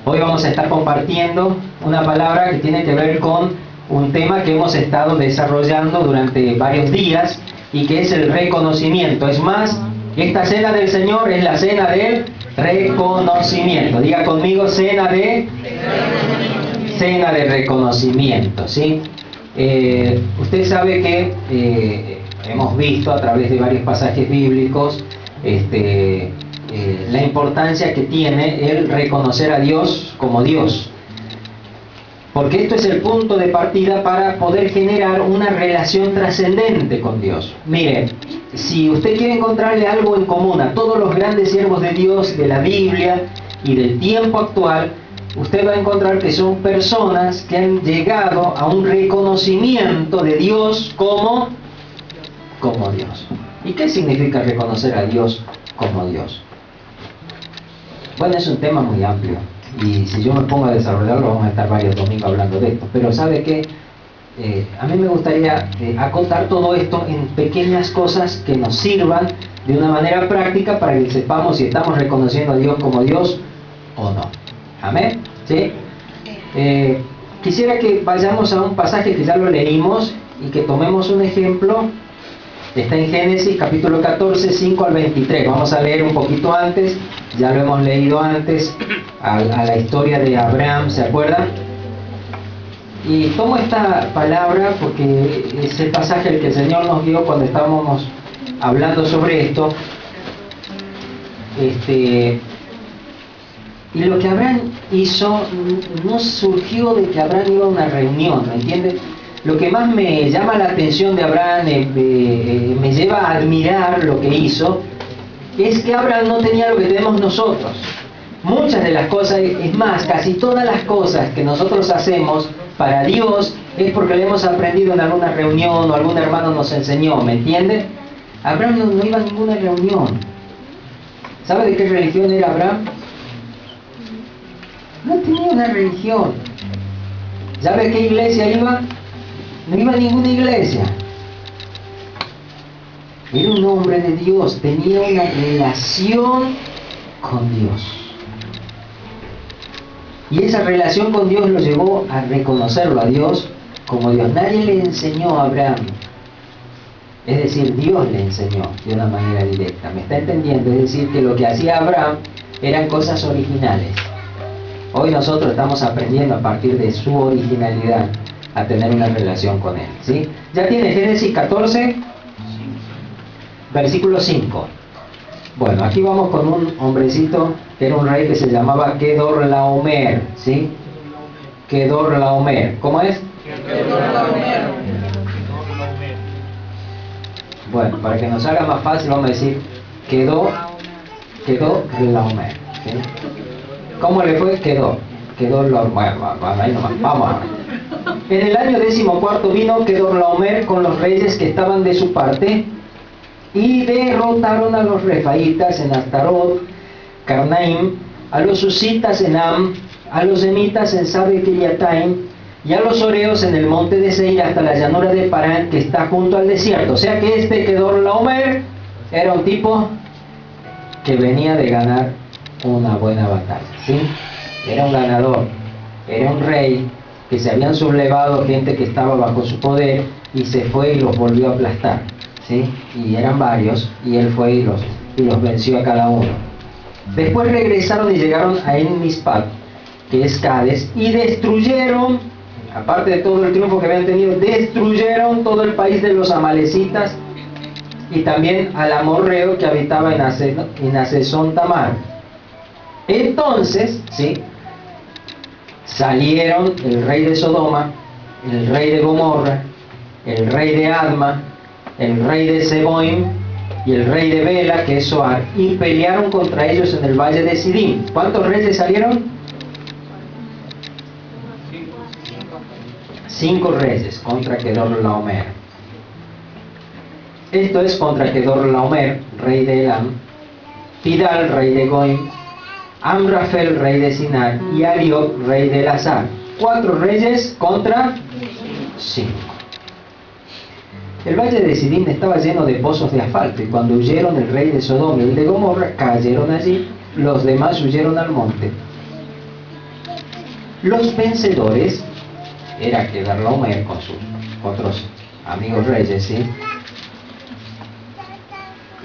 Hoy vamos a estar compartiendo una palabra que tiene que ver con un tema que hemos estado desarrollando durante varios días y que es el reconocimiento. Es más, esta cena del Señor es la cena del reconocimiento. Diga conmigo, cena de reconocimiento, ¿sí? Usted sabe que hemos visto a través de varios pasajes bíblicos la importancia que tiene el reconocer a Dios como Dios, porque esto es el punto de partida para poder generar una relación trascendente con Dios. Mire, si usted quiere encontrarle algo en común a todos los grandes siervos de Dios de la Biblia y del tiempo actual, usted va a encontrar que son personas que han llegado a un reconocimiento de Dios como Dios. ¿Y qué significa reconocer a Dios como Dios? Bueno, es un tema muy amplio y si yo me pongo a desarrollarlo vamos a estar varios domingos hablando de esto, pero ¿sabe qué? A mí me gustaría acotar todo esto en pequeñas cosas que nos sirvan de una manera práctica para que sepamos si estamos reconociendo a Dios como Dios o no. ¿Amén? ¿Sí? Quisiera que vayamos a un pasaje que ya lo leímos y que tomemos un ejemplo. Está en Génesis capítulo 14, 5 al 23. Vamos a leer un poquito antes, ya lo hemos leído antes, a la historia de Abraham, ¿se acuerdan? Y tomo esta palabra porque es el pasaje el que el Señor nos dio cuando estábamos hablando sobre esto. Y lo que Abraham hizo no surgió de que Abraham iba a una reunión, ¿me entiendes? Lo que más me llama la atención de Abraham, me lleva a admirar lo que hizo, es que Abraham no tenía lo que tenemos nosotros. Muchas de las cosas, es más, casi todas las cosas que nosotros hacemos para Dios es porque le hemos aprendido en alguna reunión o algún hermano nos enseñó, ¿me entiende? Abraham no iba a ninguna reunión. ¿Sabe de qué religión era Abraham? No tenía una religión. ¿Sabe a qué iglesia iba? No iba a ninguna iglesia. Era un hombre de Dios, tenía una relación con Dios. Y esa relación con Dios lo llevó a reconocerlo a Dios como Dios. Nadie le enseñó a Abraham. Es decir, Dios le enseñó de una manera directa. ¿Me está entendiendo? Es decir, que lo que hacía Abraham eran cosas originales. Hoy nosotros estamos aprendiendo a partir de su originalidad a tener una relación con Él, ¿sí? Ya tiene Génesis 14, versículo 5. Bueno, aquí vamos con un hombrecito que era un rey que se llamaba Kedorlaomer, ¿sí? Kedorlaomer. ¿Cómo es? Kedorlaomer. Bueno, para que nos haga más fácil vamos a decir Kedorlaomer, ¿sí? ¿Cómo le fue? Kedorlaomer. Ahí nomás, vamos a ver. En el año 14 vino Kedorlaomer con los reyes que estaban de su parte y derrotaron a los refaitas en Astarot, Carnaim, a los susitas en Am, a los emitas en Sabe-Kiriataim y a los oreos en el monte de Seir hasta la llanura de Parán que está junto al desierto. O sea que este Kedorlaomer era un tipo que venía de ganar una buena batalla, ¿sí? Era un ganador, era un rey que se habían sublevado gente que estaba bajo su poder y se fue y los volvió a aplastar, ¿sí? Y eran varios y él fue y los venció a cada uno. Después regresaron y llegaron a En-Mispat, que es Cades, y destruyeron, aparte de todo el triunfo que habían tenido, destruyeron todo el país de los amalecitas y también al amorreo que habitaba en Hasezón Tamar. Entonces, ¿sí?, salieron el rey de Sodoma, el rey de Gomorra, el rey de Adma, el rey de Seboim y el rey de Bela, que es Zoar, y pelearon contra ellos en el valle de Sidim. ¿Cuántos reyes salieron? 5 reyes contra Kedorlaomer. Esto es contra Kedorlaomer, rey de Elam, Tidal, rey de Goim, Amrafel, rey de Sinar, y Arioc, rey de Elazar. 4 reyes contra 5. El valle de Sidim estaba lleno de pozos de asfalto, y cuando huyeron el rey de Sodoma y el de Gomorra, cayeron allí, los demás huyeron al monte. Los vencedores, era Kedorlaomer con sus otros amigos reyes, ¿sí?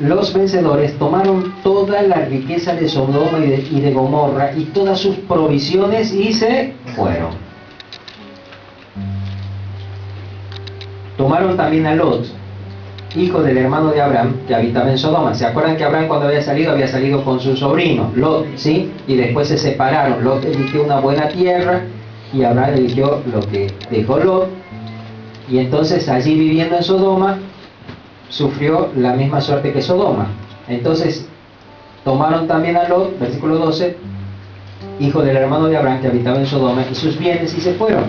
Los vencedores tomaron toda la riqueza de Sodoma y de Gomorra y todas sus provisiones y se fueron. Tomaron también a Lot, hijo del hermano de Abraham, que habitaba en Sodoma. ¿Se acuerdan que Abraham cuando había salido con su sobrino, Lot, ¿sí? Y después se separaron. Lot eligió una buena tierra y Abraham eligió lo que dejó Lot. Y entonces allí viviendo en Sodoma, sufrió la misma suerte que Sodoma. Entonces tomaron también a Lot, versículo 12, hijo del hermano de Abraham, que habitaba en Sodoma, y sus bienes, y se fueron.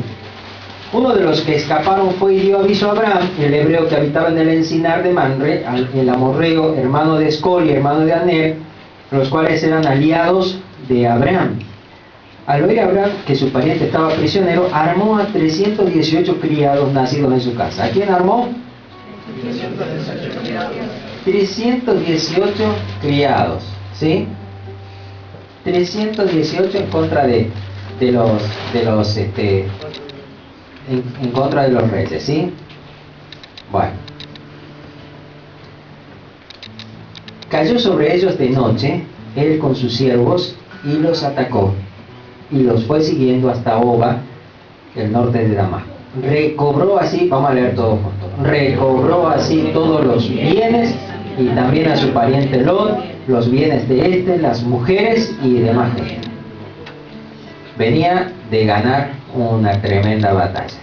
Uno de los que escaparon fue y dio aviso a Abraham, el hebreo que habitaba en el encinar de Manre, el amorreo, hermano de Escol y hermano de Aner, los cuales eran aliados de Abraham. Al oír Abraham que su pariente estaba prisionero, armó a 318 criados nacidos en su casa. ¿A quién armó? 318 criados, ¿sí? 318 en contra de los en contra de los reyes, ¿sí? Bueno. Cayó sobre ellos de noche, él con sus siervos, y los atacó, y los fue siguiendo hasta Oba, el norte de Damasco. Recobró así, vamos a leer todo juntos, recobró así todos los bienes, y también a su pariente Lot, los bienes de las mujeres y demás gente. Venía de ganar una tremenda batalla.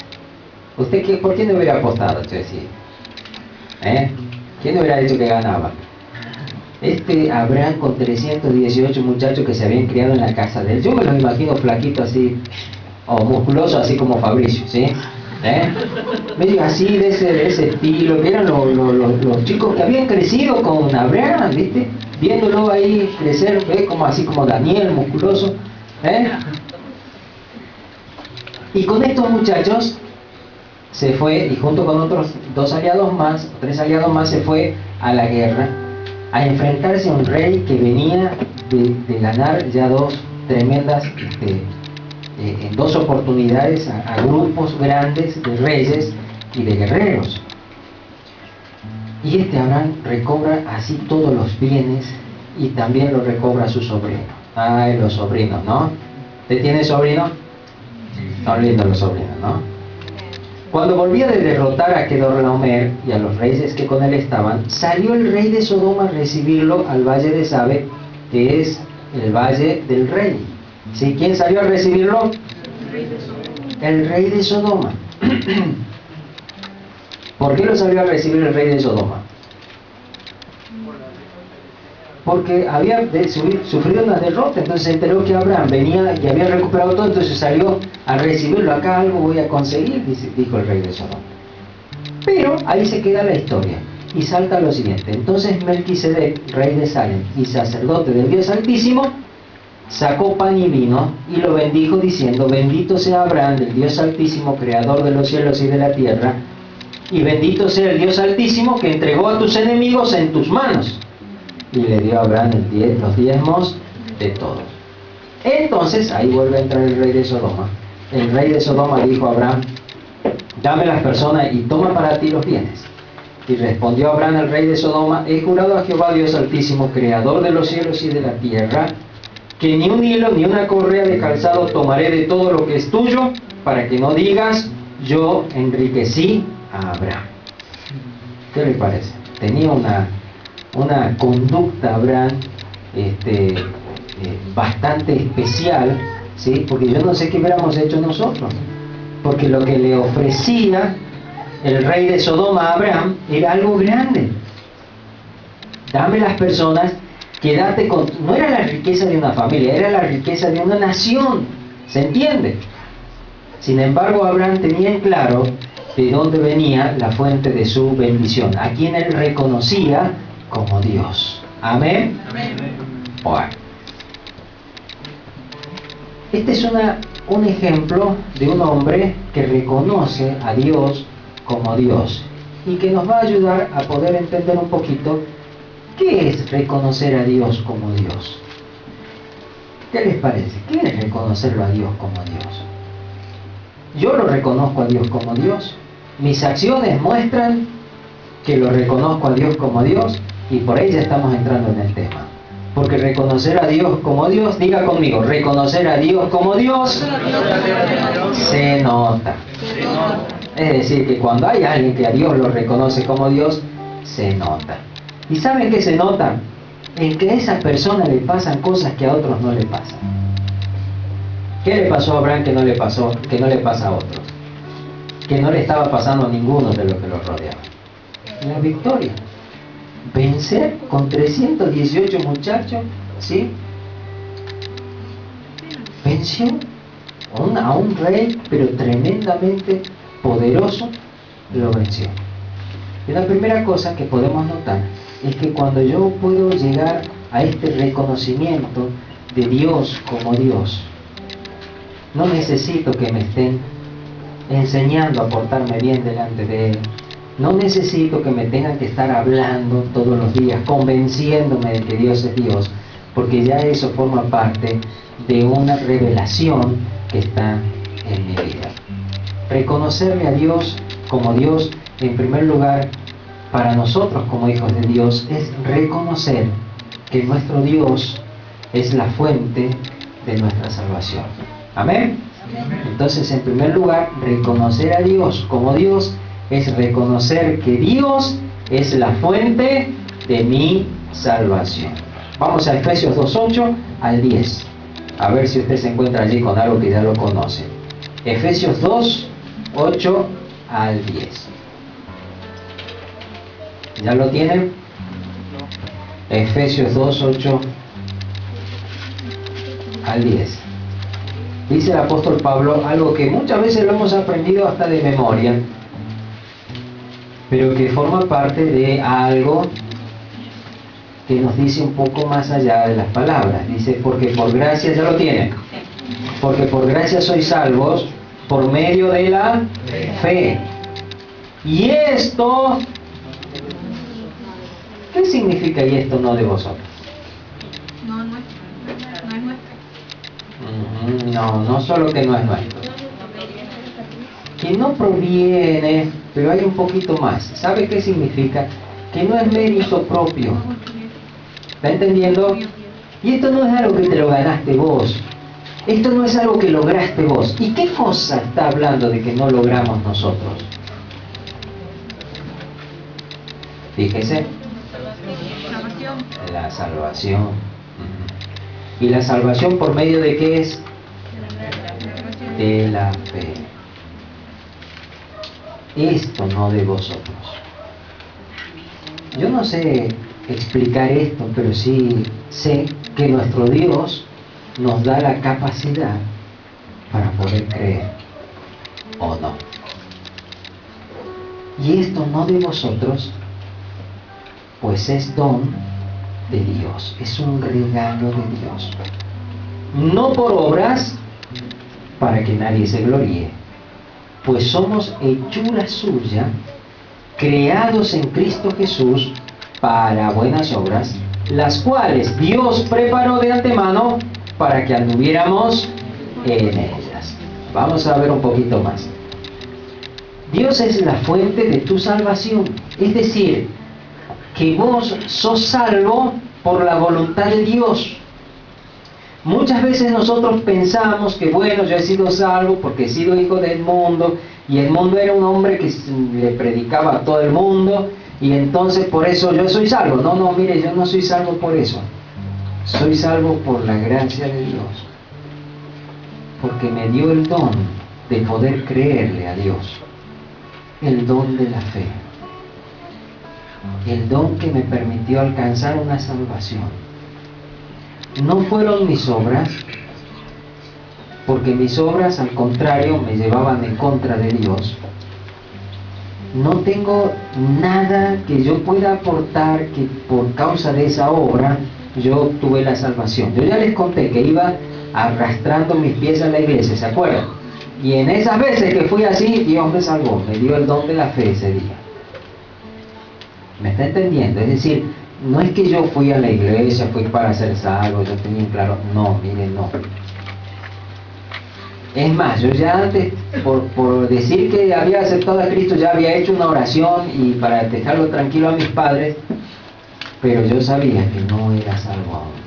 ¿Usted por qué no hubiera apostado, Chelsea? ¿Quién hubiera dicho que ganaba? Abraham con 318 muchachos que se habían criado en la casa de él. Yo me los imagino flaquitos así, o musculosos así como Fabricio, ¿sí? Medio así de ese estilo, que eran los chicos que habían crecido con Abraham, ¿viste? Viéndolo ahí crecer, como así como Daniel, musculoso, Y con estos muchachos se fue, y junto con otros 3 aliados más, se fue a la guerra, a enfrentarse a un rey que venía de ganar ya 2 tremendas, en 2 oportunidades a grupos grandes de reyes y de guerreros. Y Abraham recobra así todos los bienes y también lo recobra su sobrino. Ay, los sobrinos, ¿no? ¿Usted tiene sobrino? Son lindos los sobrinos, ¿no? Cuando volvía de derrotar a Kedorlaomer y a los reyes que con él estaban, salió el rey de Sodoma a recibirlo al valle de Sabe, que es el valle del rey. ¿Sí? ¿Quién salió a recibirlo? El rey de Sodoma. ¿Por qué lo salió a recibir el rey de Sodoma? Porque había sufrido una derrota, entonces se enteró que Abraham venía y había recuperado todo, entonces salió a recibirlo. Acá algo voy a conseguir, dijo el rey de Sodoma. Pero ahí se queda la historia y salta lo siguiente. Entonces Melquisedec, rey de Salem y sacerdote del Dios Altísimo, sacó pan y vino y lo bendijo diciendo: bendito sea Abraham, del Dios Altísimo, creador de los cielos y de la tierra, y bendito sea el Dios Altísimo que entregó a tus enemigos en tus manos. Y le dio a Abraham los diezmos de todos. Entonces ahí vuelve a entrar el rey de Sodoma. El rey de Sodoma dijo a Abraham: dame las personas y toma para ti los bienes. Y respondió Abraham al rey de Sodoma: he jurado a Jehová Dios Altísimo, creador de los cielos y de la tierra, que ni un hilo ni una correa de calzado tomaré de todo lo que es tuyo, para que no digas: yo enriquecí a Abraham. ¿Qué le parece? Tenía una conducta Abraham bastante especial, ¿sí? Porque yo no sé qué hubiéramos hecho nosotros, porque lo que le ofrecía el rey de Sodoma a Abraham era algo grande. Dame las personas, quédate con... No era la riqueza de una familia, era la riqueza de una nación, ¿se entiende? Sin embargo, Abraham tenía en claro de dónde venía la fuente de su bendición, a quien él reconocía como Dios. Amén. Amén. Bueno, este es un ejemplo de un hombre que reconoce a Dios como Dios y que nos va a ayudar a poder entender un poquito qué es reconocer a Dios como Dios. ¿Qué les parece? ¿Qué es reconocerlo a Dios como Dios? yo lo reconozco a Dios como Dios. Mis acciones muestran que lo reconozco a Dios como Dios, y por ahí ya estamos entrando en el tema. Porque reconocer a Dios como Dios, diga conmigo, reconocer a Dios como Dios se nota. Es decir, que cuando hay alguien que a Dios lo reconoce como Dios, se nota. ¿Y saben qué se nota? En que a esa persona le pasan cosas que a otros no le pasan. ¿Qué le pasó a Abraham que no le pasó, que no le pasa a otros? Que no le estaba pasando a ninguno de los que lo rodeaban. La victoria. Vencer con 318 muchachos, ¿sí? Venció a un rey, pero tremendamente poderoso, lo venció. Y la primera cosa que podemos notar es que cuando yo puedo llegar a este reconocimiento de Dios como Dios, no necesito que me estén enseñando a portarme bien delante de Él. No necesito que me tengan que estar hablando todos los días, convenciéndome de que Dios es Dios, porque ya eso forma parte de una revelación que está en mi vida. Reconocerle a Dios como Dios, en primer lugar, para nosotros como hijos de Dios, es reconocer que nuestro Dios es la fuente de nuestra salvación. ¿Amén? Entonces, en primer lugar, reconocer a Dios como Dios es reconocer que Dios es la fuente de mi salvación. Vamos a Efesios 2:8 al 10. A ver si usted se encuentra allí con algo que ya lo conoce. Efesios 2:8 al 10. ¿Ya lo tienen? Efesios 2:8 al 10. Dice el apóstol Pablo algo que muchas veces lo hemos aprendido hasta de memoria, pero que forma parte de algo que nos dice un poco más allá de las palabras. Dice, porque por gracia, ya lo tienen, porque por gracia sois salvos por medio de la fe. Y esto, ¿qué significa y esto no de vosotros? No es nuestro. No solo que no es nuestro. Que no proviene, pero hay un poquito más. ¿Sabe qué significa? Que no es mérito propio. ¿Está entendiendo? Y esto no es algo que te lo ganaste vos. Esto no es algo que lograste vos. ¿Y qué cosa está hablando de que no logramos nosotros? Fíjese. La salvación. ¿Y la salvación por medio de qué es? De la fe. Esto no de vosotros. Yo no sé explicar esto, pero sí sé que nuestro Dios nos da la capacidad para poder creer o no. Y esto no de vosotros, pues es don de Dios, es un regalo de Dios. No por obras, para que nadie se gloríe, pues somos hechura suya, creados en Cristo Jesús para buenas obras, las cuales Dios preparó de antemano para que anduviéramos en ellas. Vamos a ver un poquito más. Dios es la fuente de tu salvación, es decir, que vos sos salvo por la voluntad de Dios. Muchas veces nosotros pensamos que bueno, yo he sido salvo porque he sido hijo del mundo, y el mundo era un hombre que le predicaba a todo el mundo, y entonces por eso yo soy salvo. No, mire, yo no soy salvo por eso. Soy salvo por la gracia de Dios, porque me dio el don de poder creerle a Dios, el don de la fe, el don que me permitió alcanzar una salvación. No fueron mis obras, porque mis obras al contrario me llevaban en contra de Dios. No tengo nada que yo pueda aportar que por causa de esa obra yo obtuve la salvación. Yo ya les conté que iba arrastrando mis pies a la iglesia, ¿se acuerdan? Y en esas veces que fui así, Dios me salvó, me dio el don de la fe ese día. ¿Me está entendiendo? Es decir, no es que yo fui a la iglesia, fui para ser salvo, yo tenía claro. No, miren, no. Es más, yo ya antes, por decir que había aceptado a Cristo, ya había hecho una oración y para dejarlo tranquilo a mis padres, pero yo sabía que no era salvo aún.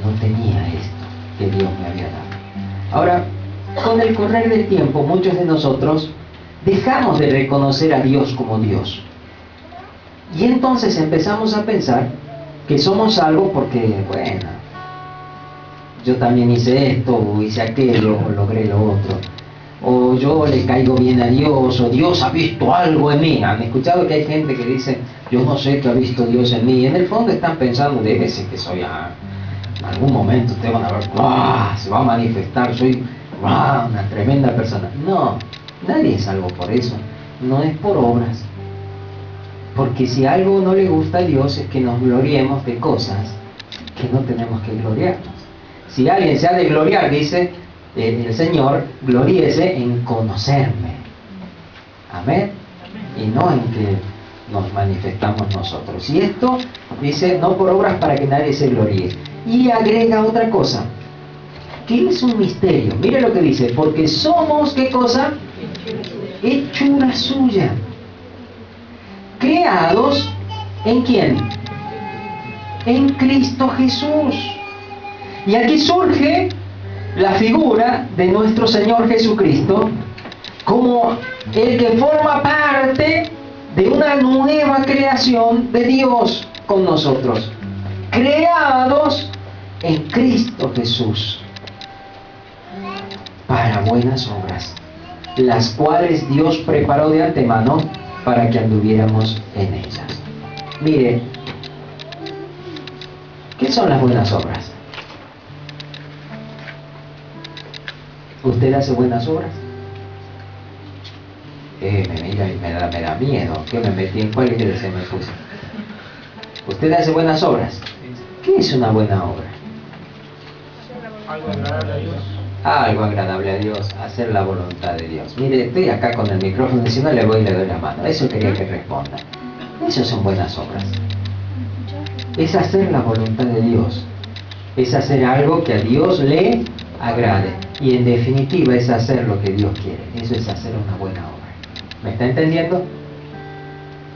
No tenía esto que Dios me había dado. Ahora, con el correr del tiempo, muchos de nosotros dejamos de reconocer a Dios como Dios. Y entonces empezamos a pensar que somos salvos porque, bueno, yo también hice esto, o hice aquello, o logré lo otro. O yo le caigo bien a Dios, o Dios ha visto algo en mí. ¿Han escuchado que hay gente que dice, yo no sé qué ha visto Dios en mí? Y en el fondo están pensando, debe ser que soy en algún momento ustedes van a ver, ¡ah! Se va a manifestar, soy una tremenda persona. No, nadie es salvo por eso. No es por obras. Porque si algo no le gusta a Dios es que nos gloriemos de cosas que no tenemos que gloriarnos. Si alguien se ha de gloriar, dice el Señor, gloríese en conocerme. Amén. Y no en que nos manifestamos nosotros. Y esto dice, no por obras para que nadie se gloríe. Y agrega otra cosa, que es un misterio. Mire lo que dice, porque somos, ¿qué cosa? Hechura suya. Creados, ¿en quién? En Cristo Jesús. Y aquí surge la figura de nuestro Señor Jesucristo como el que forma parte de una nueva creación de Dios con nosotros. Creados en Cristo Jesús para buenas obras, las cuales Dios preparó de antemano para que anduviéramos en ellas. Mire, ¿qué son las buenas obras? ¿Usted hace buenas obras? Me mira y me da miedo. ¿Qué me metí? ¿En cuál iglesia me puse? ¿Usted hace buenas obras? ¿Qué es una buena obra? Algo agradable a Dios. Algo agradable a Dios, hacer la voluntad de Dios. Mire, estoy acá con el micrófono, si no le voy y le doy la mano. Eso quería que responda. Eso son buenas obras. Es hacer la voluntad de Dios. Es hacer algo que a Dios le agrade. Y en definitiva es hacer lo que Dios quiere. Eso es hacer una buena obra. ¿Me está entendiendo?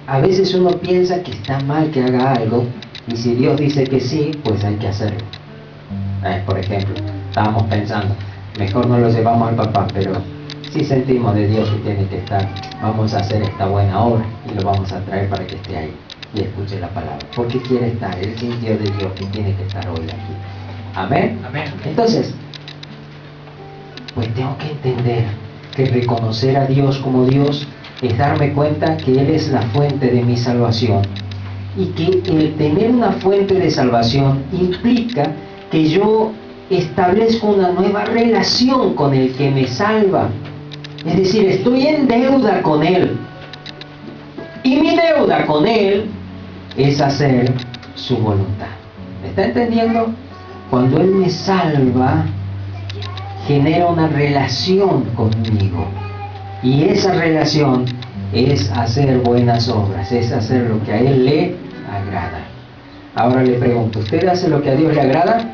A veces uno piensa que está mal que haga algo, y si Dios dice que sí, pues hay que hacerlo. Por ejemplo, estábamos pensando, mejor no lo llevamos al papá, pero si sentimos de Dios que tiene que estar, vamos a hacer esta buena obra y lo vamos a traer para que esté ahí y escuche la palabra. Porque quiere estar, él sintió de Dios que tiene que estar hoy aquí. Amén. Amén. Entonces, pues tengo que entender que reconocer a Dios como Dios es darme cuenta que Él es la fuente de mi salvación, y que el tener una fuente de salvación implica que yo establezco una nueva relación con el que me salva. Es decir, estoy en deuda con Él, y mi deuda con Él es hacer su voluntad. ¿Me está entendiendo? Cuando Él me salva, genera una relación conmigo, y esa relación es hacer buenas obras, es hacer lo que a Él le agrada. Ahora le pregunto, ¿usted hace lo que a Dios le agrada?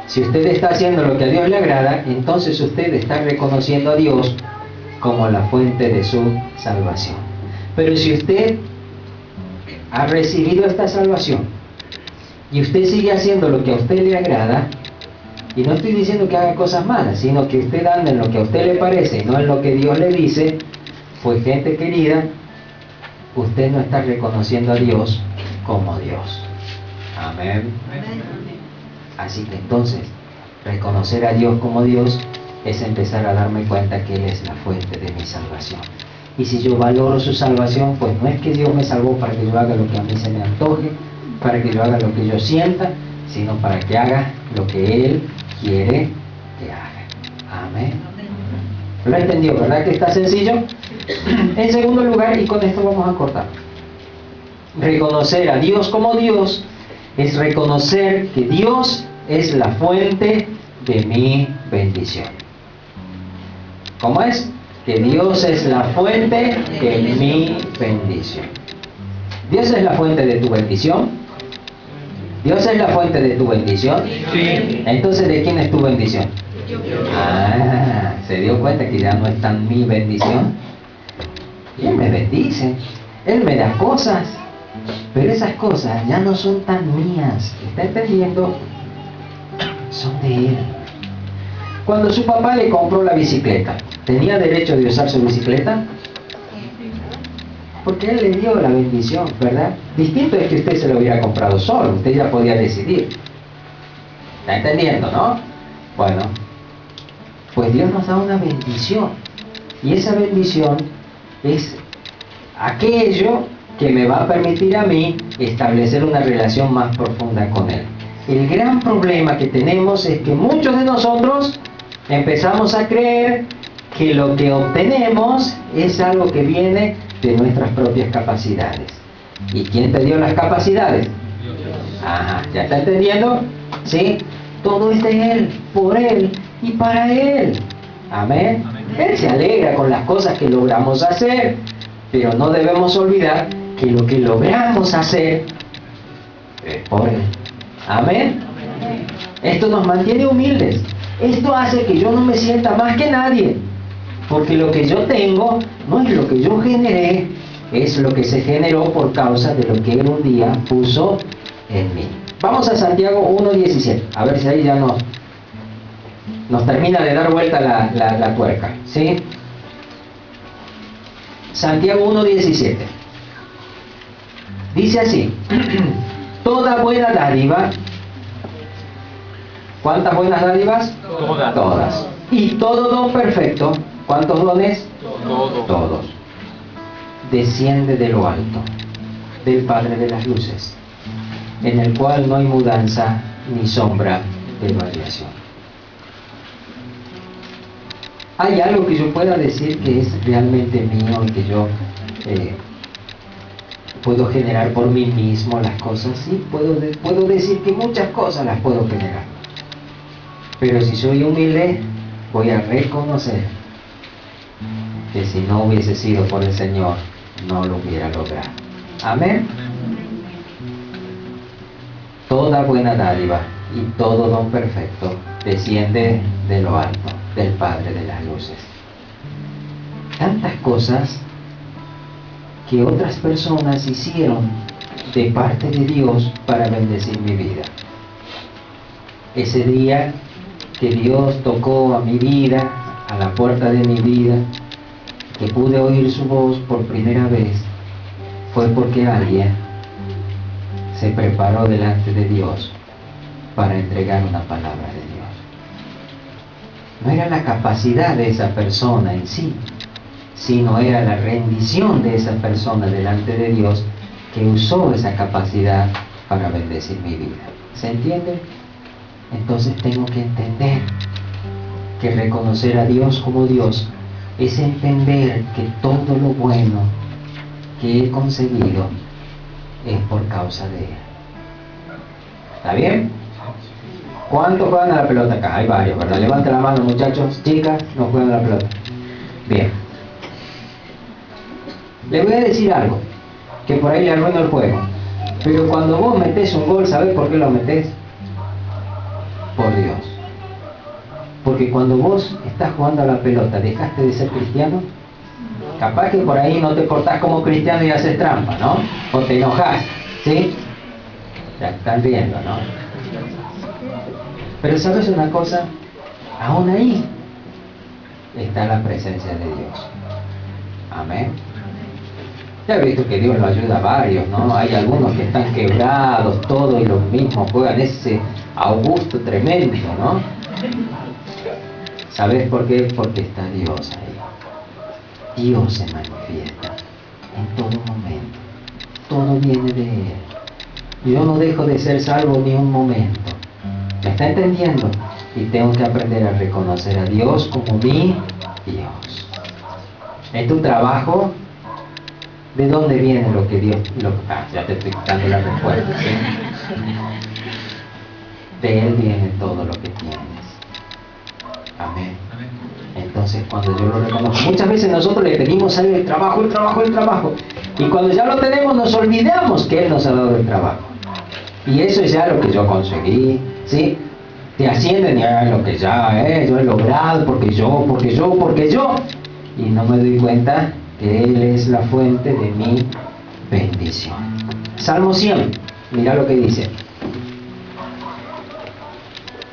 Si usted está haciendo lo que a Dios le agrada, entonces usted está reconociendo a Dios como la fuente de su salvación. Pero si usted ha recibido esta salvación y usted sigue haciendo lo que a usted le agrada, y no estoy diciendo que haga cosas malas, sino que usted anda en lo que a usted le parece y no en lo que Dios le dice, pues gente querida, usted no está reconociendo a Dios como Dios. Amén. Así que entonces, reconocer a Dios como Dios es empezar a darme cuenta que Él es la fuente de mi salvación. Y si yo valoro su salvación, pues no es que Dios me salvó para que yo haga lo que a mí se me antoje, para que yo haga lo que yo sienta, sino para que haga lo que Él quiere que haga. Amén. ¿Lo entendió? ¿Verdad que está sencillo? En segundo lugar, y con esto vamos a cortar, reconocer a Dios como Dios es reconocer que Dios es la fuente de mi bendición. ¿Cómo es? Que Dios es la fuente de mi bendición. ¿Dios es la fuente de tu bendición? ¿Dios es la fuente de tu bendición? Sí. Entonces, ¿de quién es tu bendición? Ah, se dio cuenta que ya no es tan mi bendición. Y Él me bendice, Él me da cosas, pero esas cosas ya no son tan mías. ¿Está entendiendo? Son de Él. Cuando su papá le compró la bicicleta, ¿tenía derecho de usar su bicicleta? Porque Él le dio la bendición, ¿verdad? Distinto es que usted se lo hubiera comprado solo, usted ya podía decidir. ¿Está entendiendo, no? Bueno, pues Dios nos da una bendición. Y esa bendición es aquello que me va a permitir a mí establecer una relación más profunda con Él. El gran problema que tenemos es que muchos de nosotros empezamos a creer que lo que obtenemos es algo que viene de nuestras propias capacidades. ¿Y quién te dio las capacidades? Ajá, ¿ya está entendiendo? ¿Sí? Todo es de Él, por Él y para Él. Amén. Él se alegra con las cosas que logramos hacer, pero no debemos olvidar que lo que logramos hacer es por Él. Amén. Esto nos mantiene humildes. Esto hace que yo no me sienta más que nadie. Porque lo que yo tengo no es lo que yo generé, es lo que se generó por causa de lo que Él un día puso en mí. Vamos a Santiago 1:17, a ver si ahí ya nos termina de dar vuelta la tuerca, ¿sí? Santiago 1:17. Dice así, toda buena dádiva. ¿Cuántas buenas dádivas? Todas. Todas. Y todo don perfecto. ¿Cuántos dones? Todos. Desciende de lo alto, del Padre de las luces, en el cual no hay mudanza ni sombra de variación. ¿Hay algo que yo pueda decir que es realmente mío y que yo puedo generar por mí mismo las cosas? Sí, puedo decir que muchas cosas las puedo generar. Pero si soy humilde, voy a reconocer que si no hubiese sido por el Señor, no lo hubiera logrado. Amén. Toda buena dádiva y todo don perfecto desciende de lo alto, del Padre de las luces. Tantas cosas que otras personas hicieron de parte de Dios para bendecir mi vida. Ese día que Dios tocó a mi vida, a la puerta de mi vida, que pude oír su voz por primera vez, fue porque alguien se preparó delante de Dios para entregar una palabra de Dios. No era la capacidad de esa persona en sí, sino era la rendición de esa persona delante de Dios que usó esa capacidad para bendecir mi vida. ¿Se entiende? Entonces tengo que entender que reconocer a Dios como Dios es entender que todo lo bueno que he conseguido es por causa de Él. ¿Está bien? ¿Cuántos juegan a la pelota acá? Hay varios, ¿verdad? Levanten la mano, muchachos, chicas, no juegan a la pelota. Bien. Le voy a decir algo, que por ahí le arruino el juego. Pero cuando vos metés un gol, ¿sabés por qué lo metés? Por Dios. Porque cuando vos estás jugando a la pelota, ¿dejaste de ser cristiano? Capaz que por ahí no te portás como cristiano y haces trampa, ¿no? O te enojás, ¿sí? Ya están viendo, ¿no? Pero ¿sabes una cosa? Aún ahí está la presencia de Dios. Amén. Ya he visto que Dios lo ayuda a varios, ¿no? Hay algunos que están quebrados, todos y los mismos juegan ese Augusto tremendo, ¿no? ¿Sabes por qué? Porque está Dios ahí. Dios se manifiesta en todo momento. Todo viene de Él. Yo no dejo de ser salvo ni un momento. ¿Me está entendiendo? Y tengo que aprender a reconocer a Dios como mi Dios. En tu trabajo, ¿de dónde viene lo que Dios... ya te estoy dando la respuesta, ¿sí? De Él viene todo lo que tienes. Amén. Entonces cuando yo lo reconozco, muchas veces nosotros le pedimos a Él el trabajo, y cuando ya lo tenemos nos olvidamos que Él nos ha dado el trabajo. Y eso es ya lo que yo conseguí, ¿sí? te ascienden y lo que ya yo he logrado, porque yo, y no me doy cuenta que Él es la fuente de mi bendición. Salmo 100, mira lo que dice.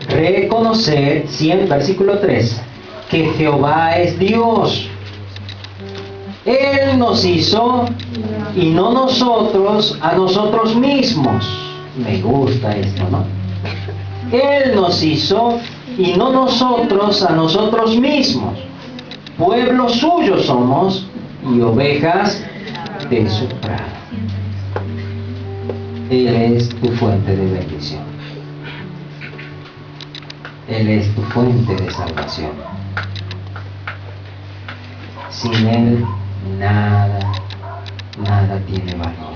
Reconocer, 100, versículo 3, que Jehová es Dios. Él nos hizo y no nosotros a nosotros mismos. Me gusta esto, ¿no? Él nos hizo y no nosotros a nosotros mismos. Pueblo suyo somos y ovejas de su prado. Él es tu fuente de bendición. Él es tu fuente de salvación. Sin Él nada tiene valor.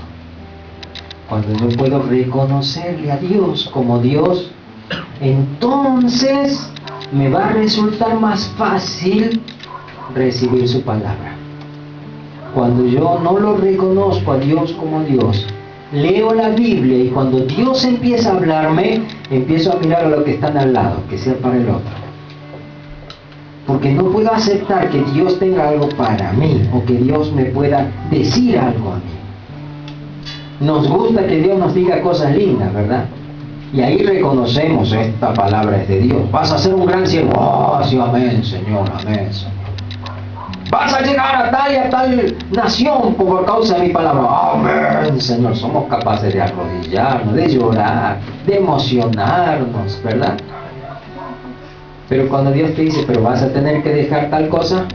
Cuando yo puedo reconocerle a Dios como Dios, entonces me va a resultar más fácil recibir su palabra. Cuando yo no lo reconozco a Dios como Dios, leo la Biblia y cuando Dios empieza a hablarme, empiezo a mirar a lo que están al lado, que sea para el otro. Porque no puedo aceptar que Dios tenga algo para mí o que Dios me pueda decir algo a mí. Nos gusta que Dios nos diga cosas lindas, ¿verdad? Y ahí reconocemos, esta palabra es de Dios. Vas a ser un gran siervo. Oh, sí, amén, Señor, amén, Señor. Vas a llegar a tal y a tal nación por causa de mi palabra. Amén, Señor. Somos capaces de arrodillarnos, de llorar, de emocionarnos, ¿verdad? Pero cuando Dios te dice, pero vas a tener que dejar tal cosa,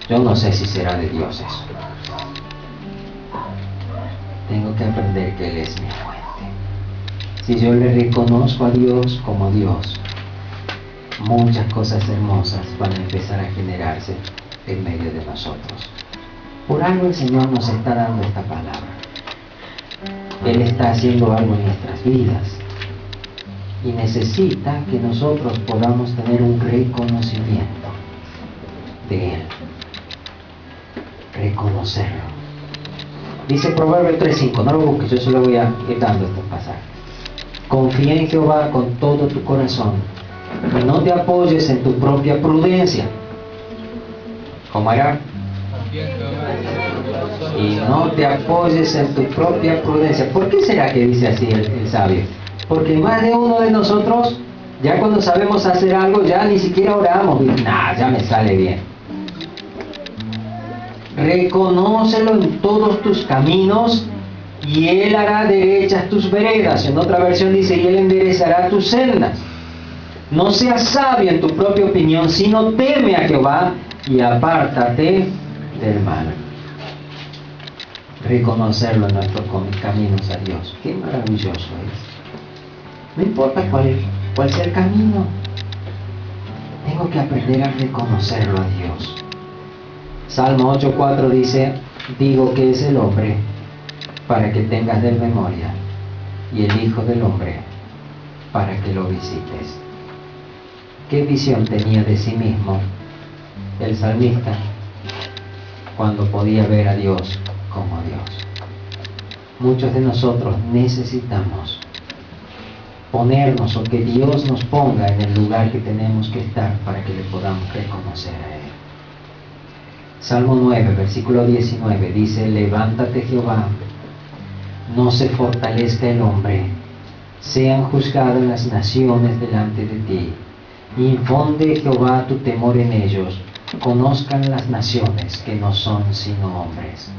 yo no sé si será de Dios eso. Tengo que aprender que Él es mi fuente. Si yo le reconozco a Dios como Dios, muchas cosas hermosas van a empezar a generarse en medio de nosotros. Por algo el Señor nos está dando esta palabra. Él está haciendo algo en nuestras vidas y necesita que nosotros podamos tener un reconocimiento de Él. Reconocerlo. Dice Proverbios 3:5, no lo busques, yo solo voy a ir dando estos pasajes. Confía en Jehová con todo tu corazón y no te apoyes en tu propia prudencia. ¿Cómo era? Y no te apoyes en tu propia prudencia. ¿Por qué será que dice así el sabio? Porque más de uno de nosotros, ya cuando sabemos hacer algo, ya ni siquiera oramos. Ya me sale bien. Reconócelo en todos tus caminos y Él hará derechas tus veredas. En otra versión dice, y Él enderezará tus sendas. No seas sabio en tu propia opinión, sino teme a Jehová y apártate del mal. Reconocerlo en nuestros caminos a Dios. Qué maravilloso es. No importa cuál sea el camino. Tengo que aprender a reconocerlo a Dios. Salmo 8:4 dice, digo que es el hombre para que tengas de memoria y el Hijo del Hombre para que lo visites. ¿Qué visión tenía de sí mismo el salmista cuando podía ver a Dios como Dios? Muchos de nosotros necesitamos ponernos o que Dios nos ponga en el lugar que tenemos que estar para que le podamos reconocer a Él. Salmo 9, versículo 19 dice, levántate Jehová, no se fortalezca el hombre, sean juzgadas las naciones delante de ti. Infunde Jehová tu temor en ellos, conozcan las naciones que no son sino hombres.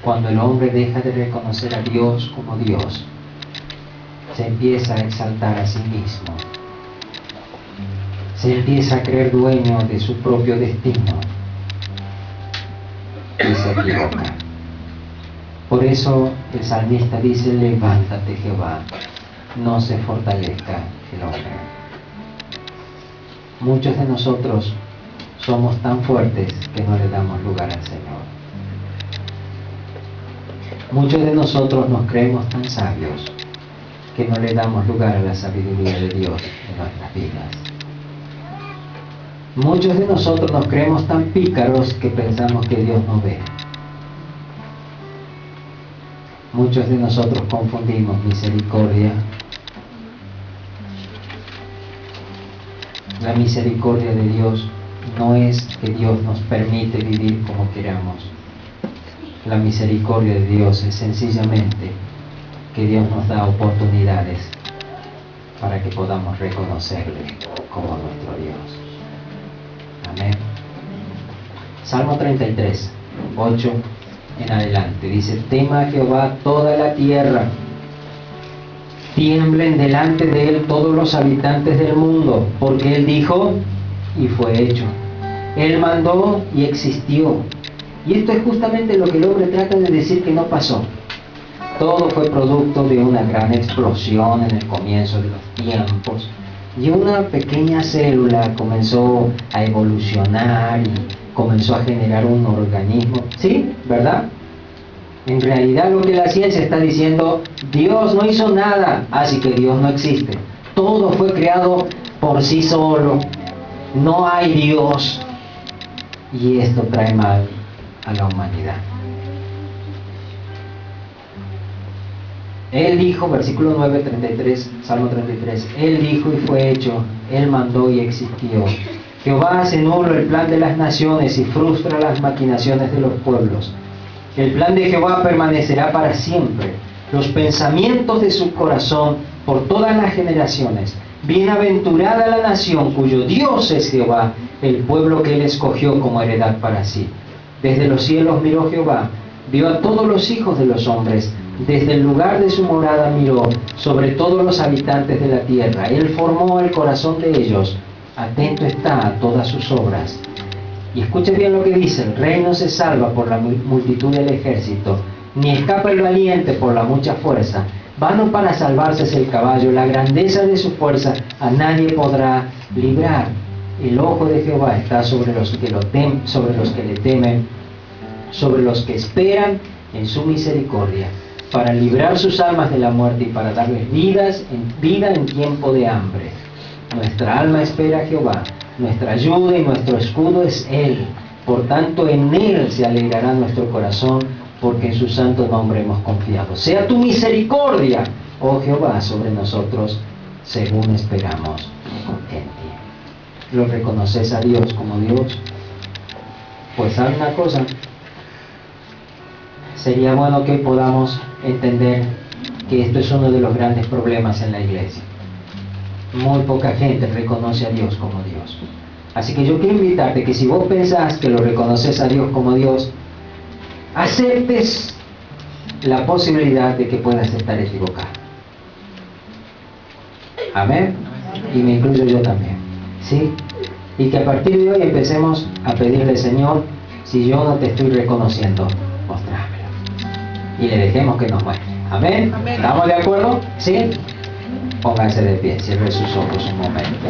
Cuando el hombre deja de reconocer a Dios como Dios, se empieza a exaltar a sí mismo, se empieza a creer dueño de su propio destino y se equivoca. Por eso el salmista dice, levántate Jehová, no se fortalezca el hombre. Muchos de nosotros somos tan fuertes que no le damos lugar al Señor. Muchos de nosotros nos creemos tan sabios que no le damos lugar a la sabiduría de Dios en nuestras vidas. Muchos de nosotros nos creemos tan pícaros que pensamos que Dios no ve. Muchos de nosotros confundimos misericordia La misericordia de Dios no es que Dios nos permite vivir como queramos. La misericordia de Dios es sencillamente que Dios nos da oportunidades para que podamos reconocerle como nuestro Dios. Amén. Salmo 33, 8 en adelante. Dice: tema a Jehová toda la tierra, tiemblen delante de él todos los habitantes del mundo, porque él dijo y fue hecho. Él mandó y existió. Y esto es justamente lo que el hombre trata de decir que no pasó. Todo fue producto de una gran explosión en el comienzo de los tiempos. Y una pequeña célula comenzó a evolucionar y comenzó a generar un organismo. ¿Sí? ¿Verdad? En realidad lo que la ciencia está diciendo: Dios no hizo nada, así que Dios no existe. Todo fue creado por sí solo. No hay Dios. Y esto trae mal a la humanidad. Él dijo, versículo 9, 33, Salmo 33, Él dijo y fue hecho, Él mandó y existió. Jehová hace nulo el plan de las naciones y frustra las maquinaciones de los pueblos. El plan de Jehová permanecerá para siempre, los pensamientos de su corazón por todas las generaciones. Bienaventurada la nación cuyo Dios es Jehová, el pueblo que Él escogió como heredad para sí. Desde los cielos miró Jehová, vio a todos los hijos de los hombres. Desde el lugar de su morada miró sobre todos los habitantes de la tierra. Él formó el corazón de ellos, atento está a todas sus obras. Y escuche bien lo que dice: el rey no se salva por la multitud del ejército, ni escapa el valiente por la mucha fuerza. Vano para salvarse es el caballo, la grandeza de su fuerza a nadie podrá librar. El ojo de Jehová está sobre los que le temen, sobre los que esperan en su misericordia, para librar sus almas de la muerte y para darles vida en tiempo de hambre. Nuestra alma espera a Jehová, nuestra ayuda y nuestro escudo es Él. Por tanto, en Él se alegrará nuestro corazón, porque en su santo nombre hemos confiado. Sea tu misericordia, oh Jehová, sobre nosotros, según esperamos en ti. ¿Lo reconoces a Dios como Dios? Pues ¿sabe una cosa? Sería bueno que podamos entender que esto es uno de los grandes problemas en la iglesia. Muy poca gente reconoce a Dios como Dios. Así que yo quiero invitarte que si vos pensás que lo reconoces a Dios como Dios, aceptes la posibilidad de que puedas estar equivocado. Amén. Y me incluyo yo también. ¿Sí? Y que a partir de hoy empecemos a pedirle: Señor, si yo no te estoy reconociendo, mostrámelo. Y le dejemos que nos muestre. Amén. ¿Estamos de acuerdo? ¿Sí? Pónganse de pie, cierre sus ojos un momento.